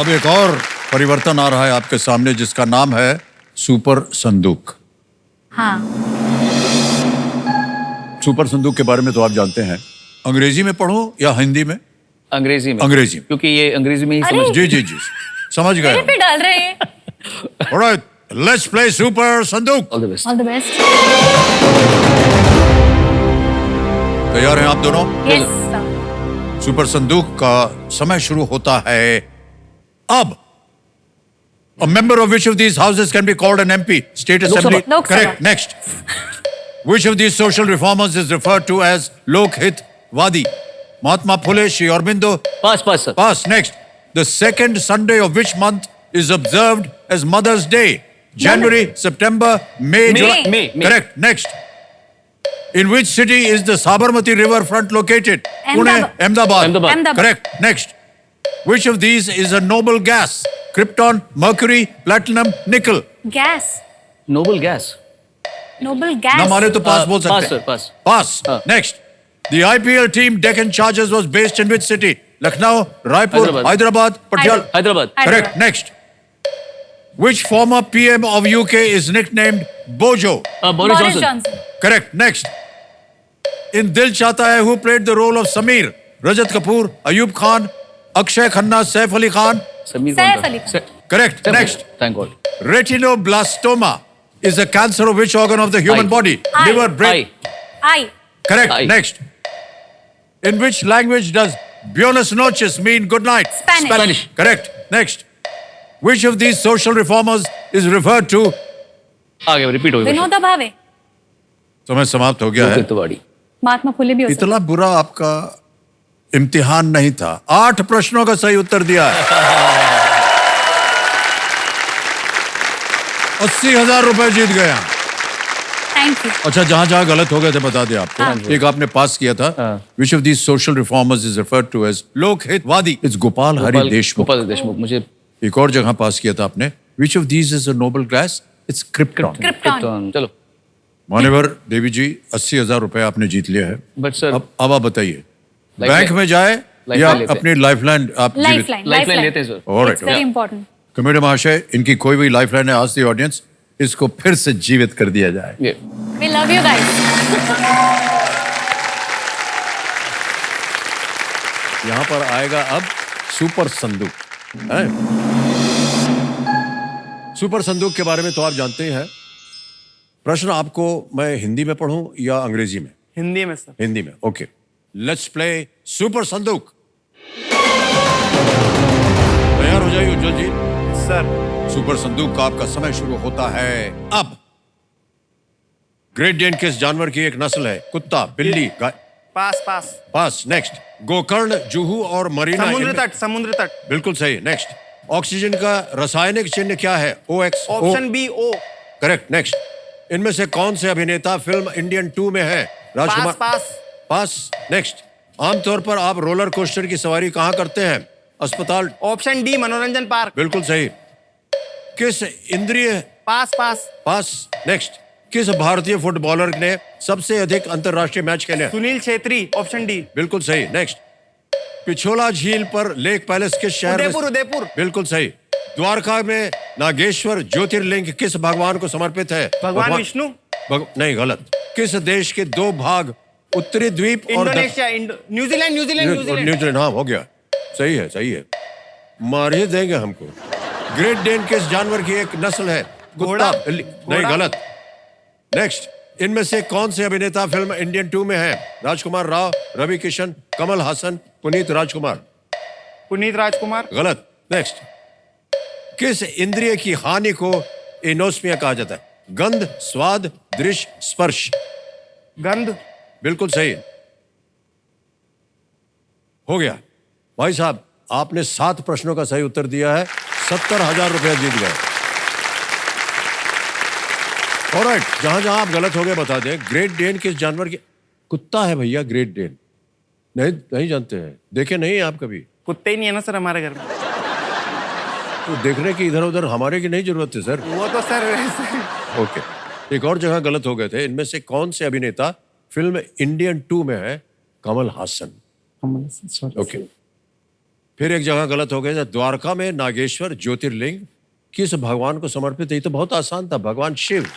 अब एक और परिवर्तन आ रहा है आपके सामने जिसका नाम है सुपर संदूक। हाँ। सुपर संदूक के बारे में तो आप जानते हैं। अंग्रेजी में पढ़ूं या हिंदी में? अंग्रेजी में। अंग्रेजी में। क्योंकि ये अंग्रेजी में ही अरे! समझ। जी जी जी समझ गए। मेरे पे डाल रहे हैं। Alright, let's play सुपर संदूक। All the best. All the best. तैयार हैं आप दोनों? Yes sir. सुपर संदूक का समय शुरू होता है अब। A member of which of these houses can be called an MP? State Assembly. Lok Sabha. Correct. Next. Which of these social reformers is referred to as Lok Hitwadi? Mahatma Phule, Shri Aurobindo. Pass pass sir. Pass. Next. The second Sunday of which month is observed as Mother's Day? January, September, May, July. May. Correct. Next. In which city is the Sabarmati river front located? Pune, Ahmedabad. Ahmedabad. Correct. Next. Which of these is a noble gas? Krypton, mercury, platinum, nickel. Gas. Noble gas. Noble gas. ना माने तो पास बोल सकते पास हैं। Sir pass. Pass. Next. The IPL team Deccan Chargers was based in which city? Lucknow, Raipur, Hyderabad, Patiala. Hyderabad. Correct. Next. Which former PM of UK is nicknamed Bojo? Boris Johnson. Correct. Next. In Dil Chahta Hai, who played the role of Sameer? Rajat Kapoor, Ayub Khan, Akshay Khanna, Saif Ali Khan. Sameer Saif कौन अली था? Khan. Correct. Next. Thank God. Retinoblastoma is a cancer of which organ of the human Eye. body? Eye. Liver, brain. I. Correct. Eye. Next. In which language does Buenos noches mean good night? Spanish. Correct. Next. Which of these social reformers is referred to? आगे repeat हो गया। विनोदा भावे। समय समाप्त हो गया है। तिवाड़ी। महात्मा फुले भी हो सकते इतना बुरा आपका इम्तिहान नहीं था। 8 प्रश्नों का सही उत्तर दिया है। 80,000 रुपए जीत गया। Thank you. अच्छा, जहां जहां गलत हो गए थे बता दिया आपको। हाँ। एक आपने पास किया था। Which of these social reformers is referred to as Lok Hitwadi? It's Gopal Hari Deshmukh. Gopal Deshmukh. मुझे एक और जगह पास किया था आपने। Which of these is a noble gas? It's krypton. Krypton. चलो। मान्यवर देवी जी, 80,000 रुपए आपने जीत लिया है। बट सर अब आप बताइए, Lifeline- बैंक में जाए या Lifeline लेते अपनी लाइफलाइन आप लाइफलाइन। लाइफलाइन लेते हैं sir. All right, it's very okay. Important. Committee महाशय, इनकी कोई भी लाइफलाइन है आज दी ऑडियंस, इसको फिर से जीवित कर दिया जाए। ये वी लव यू गाइस। यहाँ पर आएगा अब सुपर संदूक। है? सुपर संदूक के बारे में तो आप जानते ही हैं। प्रश्न आपको मैं हिंदी में पढ़ूं या अंग्रेजी में? हिंदी में सर। हिंदी में। ओके, लेट्स प्ले सुपर संदूक। तैयार हो जाइए उज्जवल जी। सर। सुपर संदूक का आपका समय शुरू होता है अब। ग्रेट डेन किस जानवर की एक नस्ल है? कुत्ता, बिल्ली, गाय? पास pass. Pass. Next. Gokarna, Juhu और मरीना। समुद्र तट। समुद्र तट। बिल्कुल सही। नेक्स्ट। ऑक्सीजन का रासायनिक चिन्ह क्या है? OX। Option B O. Correct. Next. इनमें से कौन से अभिनेता फिल्म इंडियन 2 में है? राजकुमार। पास। पास। नेक्स्ट। आमतौर पर आप रोलर कोस्टर की सवारी कहाँ करते हैं? अस्पताल। ऑप्शन डी मनोरंजन पार्क। बिल्कुल सही। किस इंद्रिय? Pass pass. पास। नेक्स्ट। किस भारतीय फुटबॉलर ने सबसे अधिक अंतरराष्ट्रीय मैच खेले? सुनील छेत्री। Option D. बिल्कुल सही। नेक्स्ट। पिछोला झील पर लेक पैलेस किस शहर में? उदयपुर। उदयपुर। बिल्कुल सही। द्वारका में नागेश्वर ज्योतिर्लिंग किस भगवान को समर्पित है? भगवान विष्णु। नहीं, गलत। किस देश के 2 भाग उत्तरी द्वीप और Indonesia. New Zealand. New Zealand. New Zealand. New Zealand? हाँ, हो गया। सही है, सही है। मार ही देंगे हमको। ग्रेट डेन किस जानवर की एक नस्ल है? घोड़ा। कुत्ता, बिल्ली? नहीं, गलत। नेक्स्ट। इनमें से कौन से अभिनेता फिल्म इंडियन 2 में है? राजकुमार राव, रवि किशन, कमल हासन, पुनीत राजकुमार? पुनीत राजकुमार। गलत। नेक्स्ट। किस इंद्रिय की हानि को एनोस्मिया कहा जाता है? गंध, स्वाद, दृश्य, स्पर्श? गंध। बिल्कुल सही। हो गया। भाई साहब, आपने 7 प्रश्नों का सही उत्तर दिया है। 70,000 रुपया जीत गए। ऑलराइट, जहां जहां आप गलत हो गए बता दें। ग्रेट डेन किस जानवर की? कुत्ता है भैया, ग्रेट डेन। नहीं जानते हैं? देखे नहीं आप कभी? कुत्ते ही नहीं है ना सर हमारे घर में। तो देखने की इधर उधर हमारे की नहीं जरूरत है सर। वो तो सर वैसे। ओके, एक और जगह गलत हो गए थे। इनमें से कौन से अभिनेता फिल्म इंडियन 2 में है? कमल हासन। ओके, फिर एक जगह गलत हो गया, द्वारका में नागेश्वर ज्योतिर्लिंग किस भगवान को समर्पित है? ये तो बहुत आसान था, भगवान शिव।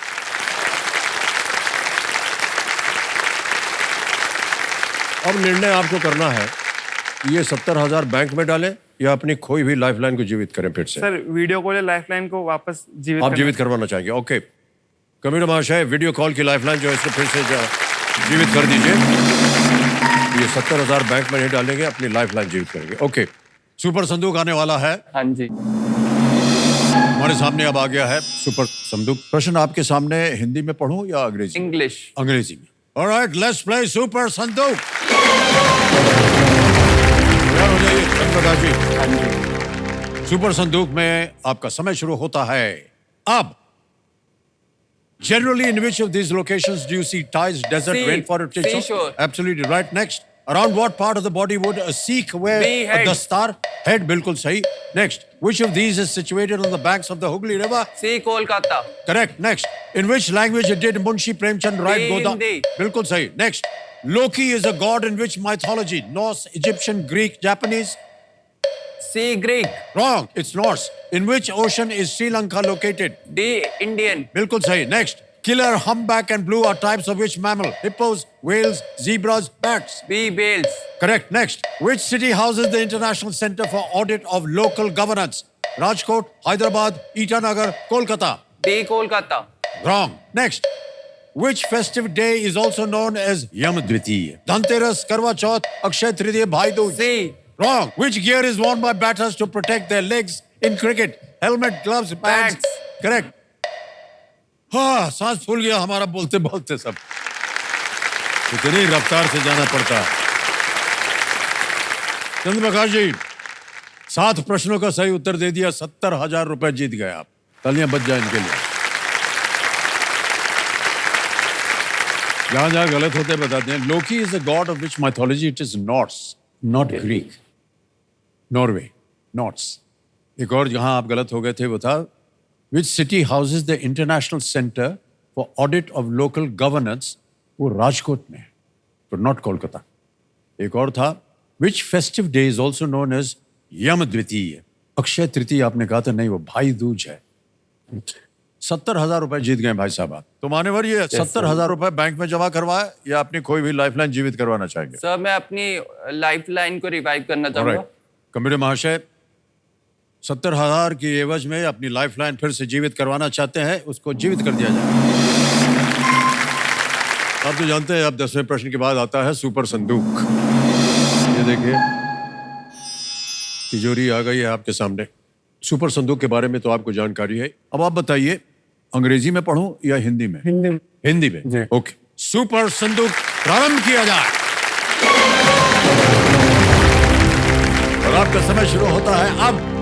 अब निर्णय आपको करना है, ये 70,000 बैंक में डालें या अपनी खोई हुई लाइफलाइन को जीवित करें फिर से। सर वीडियो कॉल या लाइफलाइन को वापस जीवित आप करना- जीवित करवाना चाहेंगे? ओके, कमिश्नर महाशय, वीडियो कॉल की लाइफलाइन जो है इसको फिर से जीवित कर दीजिए। ये 70,000 बैंक में नहीं डालेंगे, अपनी लाइफलाइन जीवित करेंगे। ओके, सुपर संदूक आने वाला है हाँ जी। हमारे सामने। अब आ गया है सुपर संदूक। प्रश्न आपके सामने, हिंदी में पढ़ूं या अंग्रेजी? इंग्लिश। अंग्रेजी में। ऑलराइट, लेट्स प्ले सुपर संदूक। तैयार हो जाइए चंद्रप्रकाश जी। हाँ जी। सुपर संदूक में आपका समय शुरू होता है अब। Generally, in which of these locations do you see ties, desert, Sea. rainforest, Seashore. Absolutely right. Next, around what part of the body would a Sikh wear The a head. dastar? Head, बिल्कुल सही. Next, which of these is situated on the banks of the Hooghly River? C Kolkata. Correct. Next, in which language did Munshi Premchand write Goda? Hindi. बिल्कुल सही. Next, Loki is a god in which mythology? Norse, Egyptian, Greek, Japanese? C Greek. Wrong. It's Norse. In which ocean is Sri Lanka located? D Indian. बिल्कुल सही. Next, killer, humpback and blue are types of which mammal? Hippos, whales, zebras, bats. B whales. Correct. Next, which city houses the International Center for Audit of Local Governance? Rajkot, Hyderabad, Itanagar, Kolkata. D Kolkata. Wrong. Next, which festive day is also known as Yam Dvitiya? Dhanteras, Karwa Chauth, Akshay Tritiya, Bhai Dooj. C Wrong. Which gear is worn by batters to protect their legs in cricket? Helmet, gloves, pads. Pads. Correct. हाँ, सांस फूल गया हमारा बोलते बोलते सब। इतनी रफ्तार से जाना पड़ता है। चंद्रप्रकाश जी, 7 प्रश्नों का सही उत्तर दे दिया, 70,000 रुपए जीत गए आप। तालियां बज जाए इनके लिए। जहां जहां गलत होते बताते हैं। Loki is the God of which mythology? It is Norse, not Greek. Norway, Norse. एक और जहां आप गलत हो गए थे वो था, which city houses the international centre for audit of local governance? वो राजकोट में, तो नॉट कोलकाता। एक और था, which festive day is also known as Yam Dwitiya? Akshay तृतीय आपने कहा था, नहीं वो भाई दूज है। 70,000 रुपए जीत गए भाई साहब आप। तो मान्यवर, ये 70,000 रुपए बैंक में जमा करवाए या अपनी कोई भी लाइफलाइन जीवित करवाना चाहेंगे? सर मैं अपनी लाइफ लाइन को रिवाइव करना चाहूंगा। कंप्यूटर महाशय, 70,000 की एवज में अपनी लाइफलाइन फिर से जीवित करवाना चाहते हैं, उसको जीवित कर दिया जाए। आप तो जानते हैं अब 10वें प्रश्न के बाद आता है सुपर संदूक। ये देखिए, तिजोरी आ गई है आपके सामने। सुपर संदूक के बारे में तो आपको जानकारी है। अब आप बताइए, अंग्रेजी में पढ़ूं या हिंदी में? हिंदी में। हिंदी में। जी। ओके, सुपर संदूक प्रारंभ किया जाए और आपका समय शुरू होता है अब।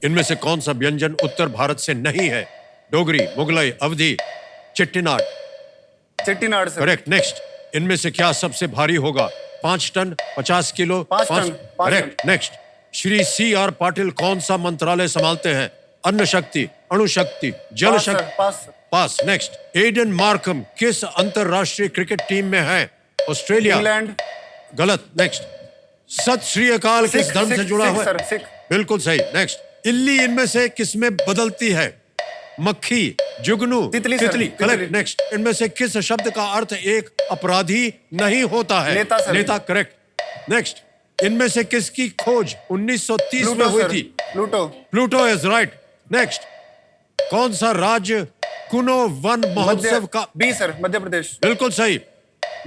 इनमें से कौन सा व्यंजन उत्तर भारत से नहीं है? Dogri, Mughlai, Awadhi, Chettinad? Chettinad sir. Correct. Next, इनमें से क्या सबसे भारी होगा? 5 ton, 50 kilo? 5 ton, 5 correct. Next, Shri C.R. Patil कौन सा मंत्रालय संभालते हैं? अन्न शक्ति, अणु शक्ति, जल पास सर, शक्ति? पास सर। पास। नेक्स्ट, एडन मार्कम किस अंतरराष्ट्रीय क्रिकेट टीम में है? ऑस्ट्रेलिया? इंग्लैंड। गलत। नेक्स्ट, सत श्री अकाल किस सिख, धर्म से सिख, जुड़ा सिख हुआ है? सर, सिख। बिल्कुल सही। नेक्स्ट, इल्ली इनमें से किसमें बदलती है? मक्खी, जुगनू, तितली सर, तितली। तितली। करेक्ट। नेक्स्ट, इनमें से किस शब्द का अर्थ एक अपराधी नहीं होता है? नेता सर। नेता। करेक्ट। नेक्स्ट, इनमें से किसकी खोज 1930 में प्लूटो हुई सर, थी? Pluto. Pluto is right. Next, कौन सा राज्य कुनो वन महोत्सव का? B sir, Madhya Pradesh. बिल्कुल सही।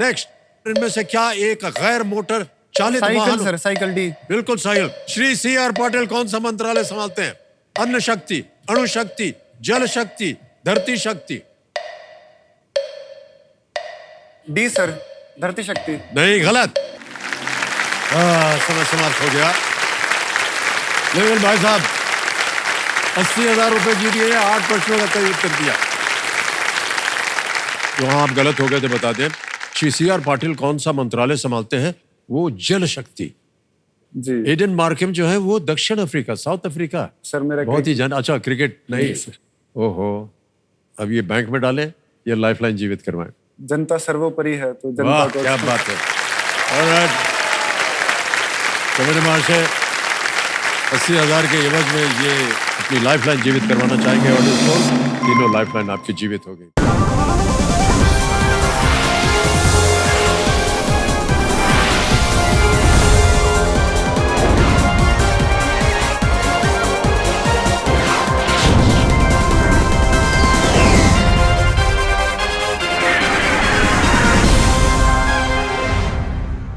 नेक्स्ट, इनमें से क्या एक गैर मोटर चालित साइकिल वाहन? Sir, cycle D. बिल्कुल सही। श्री C.R. पाटिल कौन सा मंत्रालय संभालते हैं? अन्न शक्ति, अणु शक्ति, जल शक्ति, धरती शक्ति? डी सर, धरती शक्ति। नहीं, गलत। समय समाप्त हो गया। लेकिन भाई साहब, 80,000 रुपए जीत गए, 8 प्रश्नों का सही उत्तर दिया। वहां आप गलत हो गए थे, बता दें। श्री C.R. पाटिल कौन सा मंत्रालय संभालते हैं? वो जल शक्ति। जी एडन मार्कम जो है वो दक्षिण अफ्रीका, साउथ अफ्रीका। सर, मेरा बहुत ही जान। अच्छा, क्रिकेट नहीं? ओहो, अब ये बैंक में डालें या लाइफलाइन जीवित करवाएं? जनता सर्वोपरि है, तो जनता वाह, को। क्या बात है। ऑलराइट, मेरे महाशय 80,000 के एवज में ये अपनी लाइफलाइन जीवित करवाना चाहेंगे ऑडियंस को। तीनों लाइफलाइन आपकी जीवित हो गई।